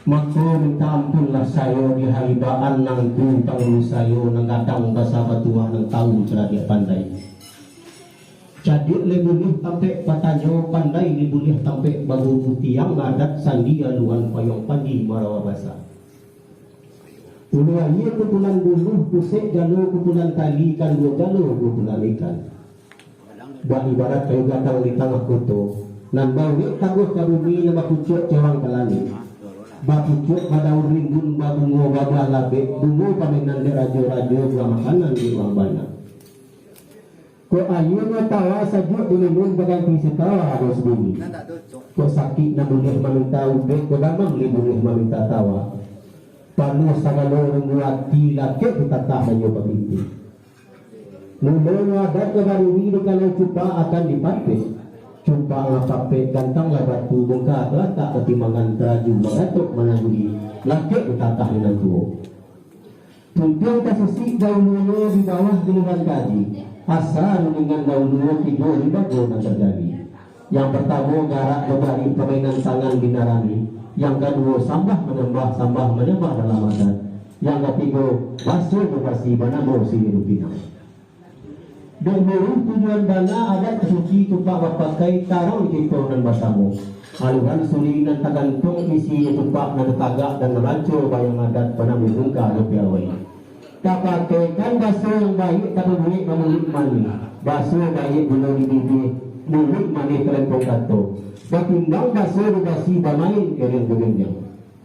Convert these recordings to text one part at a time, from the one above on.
Maka minta ampunlah saya di halibaan nang ku tanggung saya nang kadang bahasa batuah nang tahu cara dia pandai. Jadi lebih sampai patanyo pandai boleh sampai bagu tiang ngadat sandi aluan payong pandi marawa basa. Ulu aye kutulan buluh pusek jalur kutulan tali kan dua jalur kutulan ikan. Buat ibarat kayu gadang di tengah kutu. Nan bau taguh karumi nama kucuk cewang kalani. Bapucuk badaun rimbun babungo babah labe bungo paminan de rajo-rajo buah makanan di ruang banyak. Ko ayu na tawa sajuk dilimun bagang pisitawa harus bumi. Ko sakit na boleh meminta ubek ko gamang boleh meminta tawa. Panu sagalo renguati laki kita tak hanya begitu. Mula adat kebarui kalau cuba akan dipakai. Cuba ngapape gantang batu bongkar tak ketimbangan teraju mengatuk menanggi laki kita tak dengan tuo. Tuntung kasisi daunnya di bawah gulungan kaji. Asal dengan daunnya tidur di bawah yang terjadi. Yang pertama garak berbalik permainan tangan binarani. Yang kedua sambah menambah dalam adat. Yang ketiga basuh berbasi banabo sini pinang. Dan menurut tujuan dana adat suci tupak berpakai taruh di dan basamu. Aluhan suli dan tagantung isi tupak dan tagak dan merancur bayang adat pada membuka lepiawai. Tak pakaikan basuh yang baik tak boleh memulik mani. Basuh baik belum dibibir mulut mani kelempong kato. Batimbang basuh berbasi bermain kering-keringnya.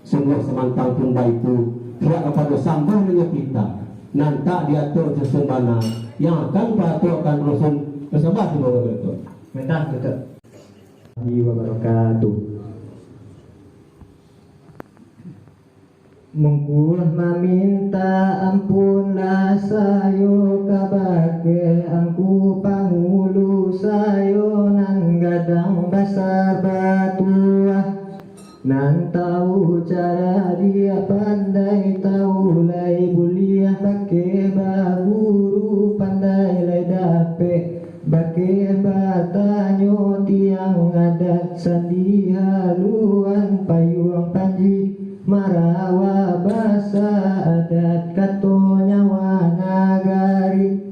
Sungguh semantang tunda itu tidak kepada sambung dengan kita. Nanti diatur sesembana yang akan patuhkan rusun bersama di bawah betul. Minta betul. Wabarakatuh. Mengkulah meminta ampunlah sayo kabake angku pangulu sayo nan gadang basar batuah. Nan tahu cara dia pandai tahu lai buliah bake baguru pandai lai dape bake batanyo tiang adat sandi haluan payuang panji marawa basa adat katonya wanagari.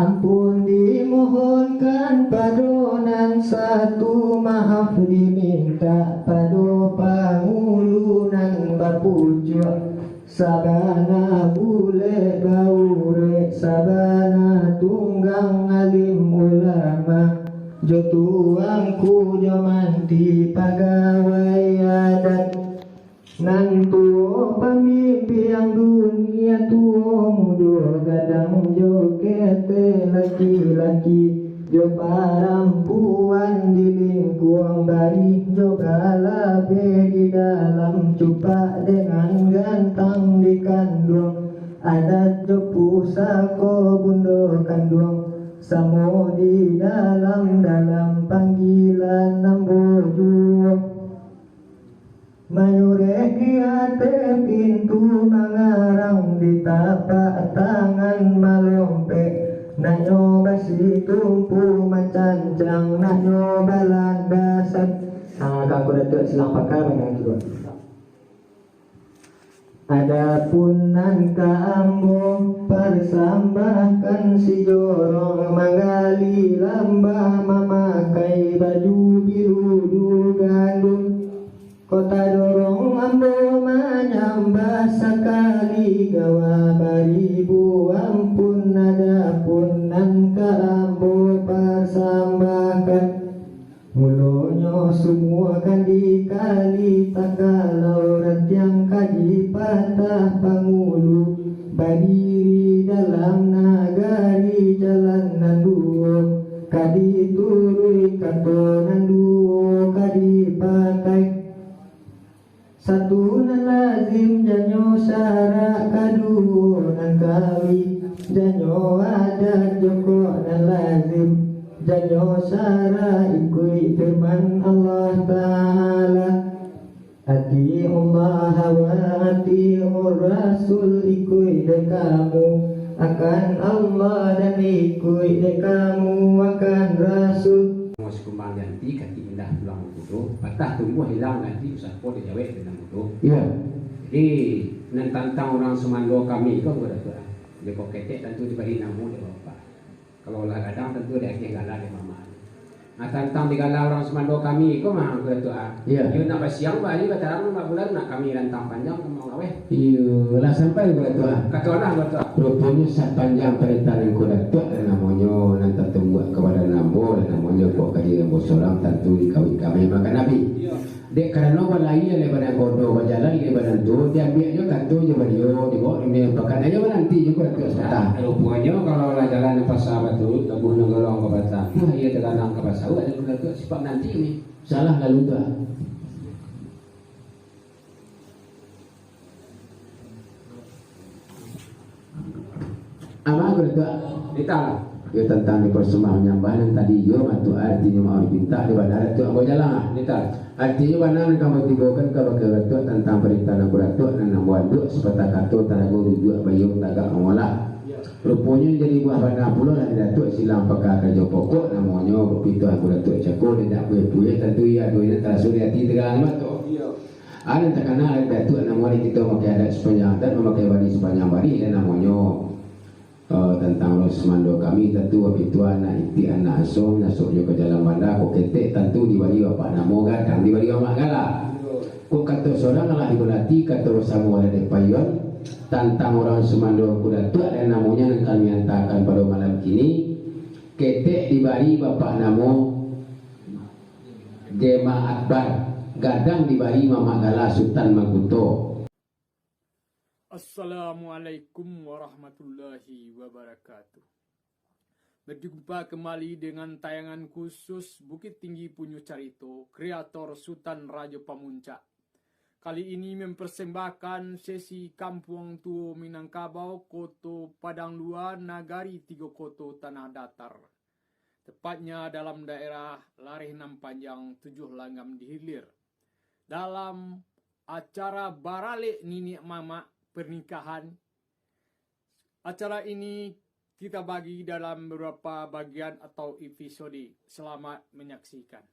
Ampun dimohonkan padonan satu maaf diminta pado pangulunan bapujuk sabana bule baure sabana tunggang alim ulama jo tuangku jo manti pagawai adat nan tuo pamimpi yang dunia tuo mudo gadang jo kete laki-laki jo parampuan di lingkuang bari jo galabe di dalam cupa dengan gantang di kandung adat jo pusako bundo kandung samo di dalam panggilan nambojuo. Mayure kiate pintu mangarang di tapak tangan malompe. Nanyo basi tumpu macancang nanyo balan basan. Kanggo datuk silang pakai mengang kedua. Adapun nan kaambo persambahkan si jorong manggali lambah memakai baju biru gandum. Kota dorong ambo menyambah sekali gawa baribu ampun adapun nan kaambo persambahkan. Mulonyo semua kan dikali tak kalau rantiang kaji patah pangulu berdiri dalam nagari jalan nanduo kadi turui kato nanduo kadi pakai satu nan lazim janyo syarak kaduo nan kawi janyo adat joko nan lazim janyo syara ikui firman Allah Ta'ala ati Allah wa ati Rasul ikui dekamu akan Allah dan ikui dekamu akan Rasul Mas kumbang ganti kaki indah pulang kudo, patah tumbuh hilang ganti usah po dijawab dengan kudo. Iya. Jadi nentantang orang Semando kami kau berada tu. Dia kau ketek tentu diberi namu dia bapak. Kalau lah kadang tentu dia akan galah dia mama. Nah tantang digalah orang Semando kami kau mah berada tu. Iya. Dia nak siang balik kata orang 4 bulan nak kami rantang panjang mau gawe. Iya, lah sampai berada. Kata orang berada. Rupanya sepanjang perintah yang kuda tu namanya nanti tunggu kepada nambo dan namanya kok kaji nambo seorang tentu dikawin kami makan nabi. Dek karena walai daripada kodo berjalan daripada tu dia ambil je kantu je beliau dibawa ini pakai aja nanti juga tu sekarang. Rupanya kalau lah jalan ke pasar batu tabuh nongolong ke pasar. Nah ia terkadang ke pasar ada juga tu sifat nanti ni. Salah lalu tu. Ama aku tu. Kita lah. Dia tentang dipersembah menyambahan tadi yo matu artinya mau minta di bandara tu aku jalan. Kita. Artinya mana kamu tibokan kalau ke ratu tentang perintah nak ratu dan nak buat duk sepatah kata tanago rujuk bayung tagak amola. Rupanya jadi buah bana pula lah ratu silang pakai kerja pokok namanya begitu aku ratu cakul dia tak puye tentu ya doi nak terasuri hati tegang matu. Ada tak kenal ratu namanya kita memakai adat sepanjang dan memakai bari sepanjang bari dan namanya tentang Semando kami tentu begitu anak iti anak asuh nasuknya ke dalam bandar kok ketek tentu dibari bapak namo gadang dibari mak gala kok kata seorang lah diberati kata sama oleh depayon tentang orang Semando kuda tu ada namanya yang kami hantarkan pada malam kini ketek dibari bapak namo Gema Akbar gadang dibari mamak gala Sultan Maguto. Assalamualaikum warahmatullahi wabarakatuh. Berjumpa kembali dengan tayangan khusus Bukit Tinggi Punyu Carito, kreator Sultan Raja Pamuncak. Kali ini mempersembahkan sesi Kampung Tuo Minangkabau, Koto Padang Luar, Nagari Tigo Koto Tanah Datar. Tepatnya dalam daerah Lareh Nam Panjang, 7 Langgam di Hilir. Dalam acara Barale Nini Mama pernikahan. Acara ini kita bagi dalam beberapa bagian atau episode. Selamat menyaksikan.